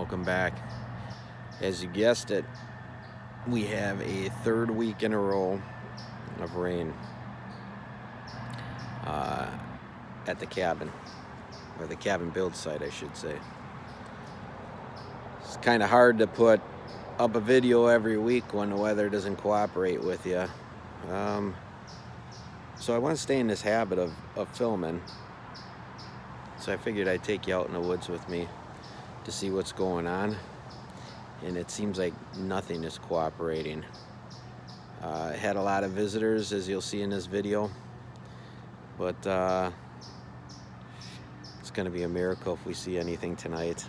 welcome back. As you guessed it, we have a third week in a row of rain at the cabin, or the cabin build site, I should say. It's kind of hard to put up a video every week when the weather doesn't cooperate with you. So I want to stay in this habit of filming. So I figured I'd take you out in the woods with me to see what's going on. And it seems like nothing is cooperating. I had a lot of visitors, as you'll see in this video. But it's going to be a miracle if we see anything tonight.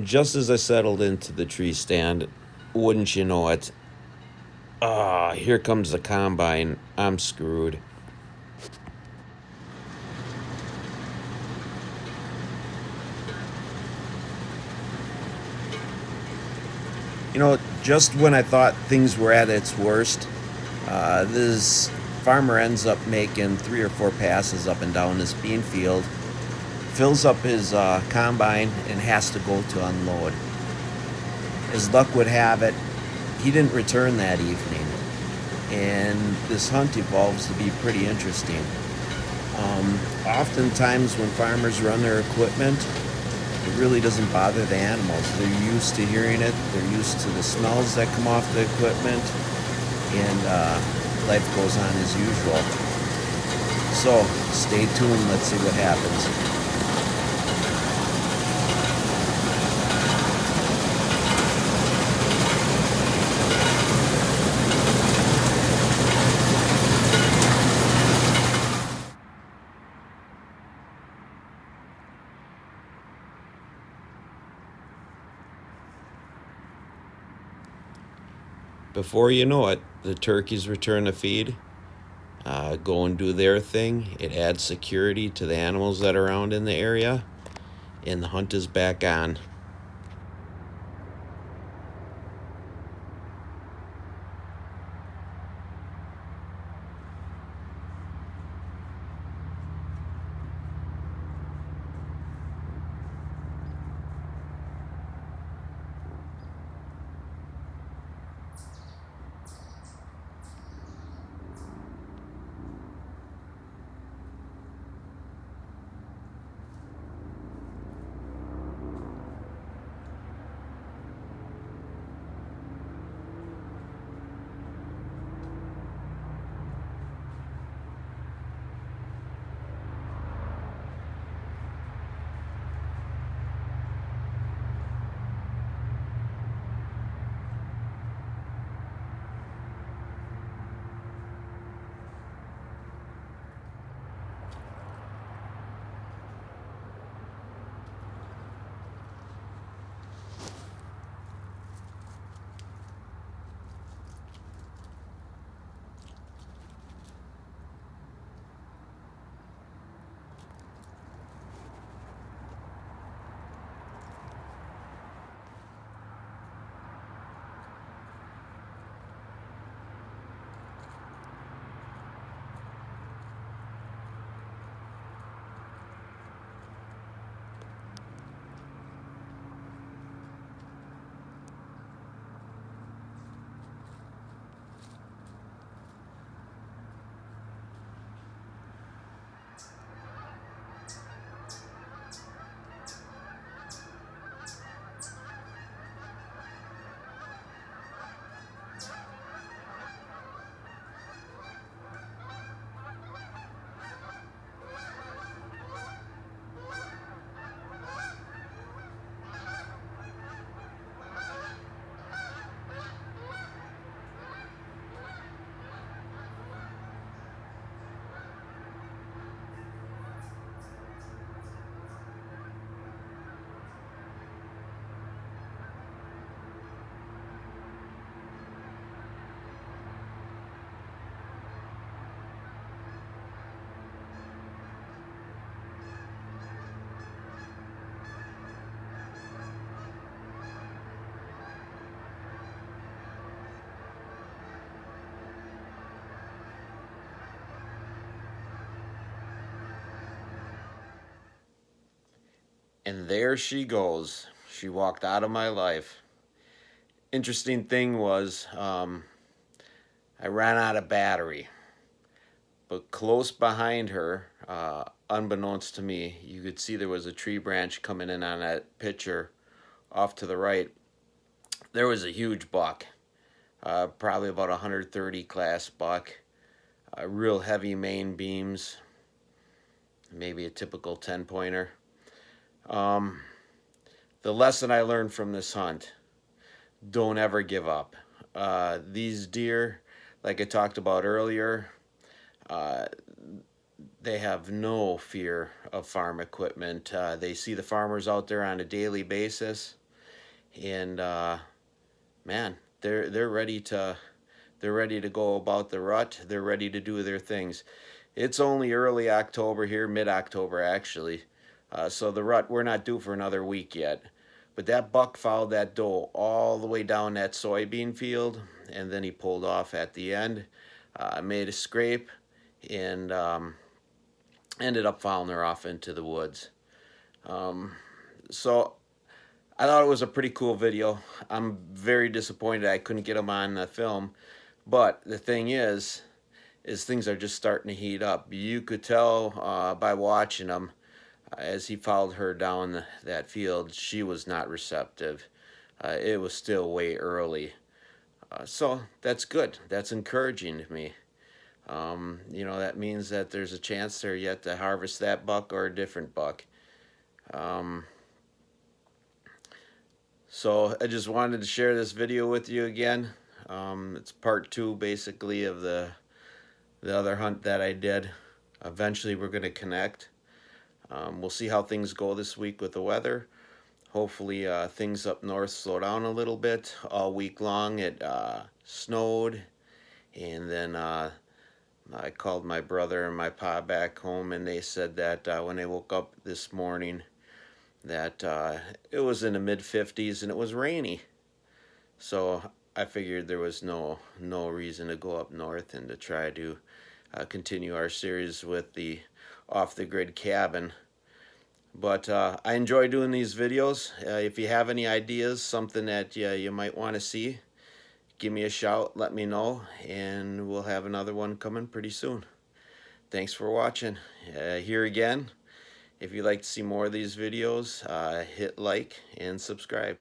Just as I settled into the tree stand, wouldn't you know it, here comes the combine. I'm screwed. You know, just when I thought things were at its worst, this farmer ends up making 3 or 4 passes up and down this bean field, fills up his combine, and has to go to unload. As luck would have it, he didn't return that evening, and this hunt evolves to be pretty interesting. Oftentimes when farmers run their equipment, it really doesn't bother the animals. They're used to hearing it, they're used to the smells that come off the equipment, and life goes on as usual. So stay tuned, let's see what happens. Before you know it, the turkeys return to feed, go and do their thing. It adds security to the animals that are around in the area, and the hunt is back on. And there she goes. She walked out of my life. Interesting thing was, I ran out of battery, but close behind her, unbeknownst to me, you could see there was a tree branch coming in on that picture off to the right. There was a huge buck, probably about 130 class buck, real heavy main beams, maybe a typical 10-pointer. The lesson I learned from this hunt: don't ever give up. These deer, like I talked about earlier, uh, they have no fear of farm equipment. They see the farmers out there on a daily basis, and man, they're ready to go about the rut. They're ready to do their things. It's only early October here, mid-October actually. So the rut, we're not due for another week yet. But that buck followed that doe all the way down that soybean field, and then he pulled off at the end, made a scrape, and ended up following her off into the woods. So I thought it was a pretty cool video. I'm very disappointed I couldn't get him on the film. But the thing is things are just starting to heat up. You could tell by watching him, as he followed her down that field, she was not receptive. It was still way early. So that's good. That's encouraging to me. That means that there's a chance there yet to harvest that buck or a different buck. So I just wanted to share this video with you again. It's part 2 basically of the other hunt that I did. Eventually we're going to connect. We'll see how things go this week with the weather. Hopefully things up north slow down a little bit. All week long it snowed, and then I called my brother and my pa back home, and they said that when they woke up this morning that it was in the mid-50s and it was rainy. So I figured there was no reason to go up north and to try to continue our series with the off-the-grid cabin. But I enjoy doing these videos. If you have any ideas, something that you might want to see, give me a shout, let me know, and we'll have another one coming pretty soon. Thanks for watching. Here again, if you'd like to see more of these videos, hit like and subscribe.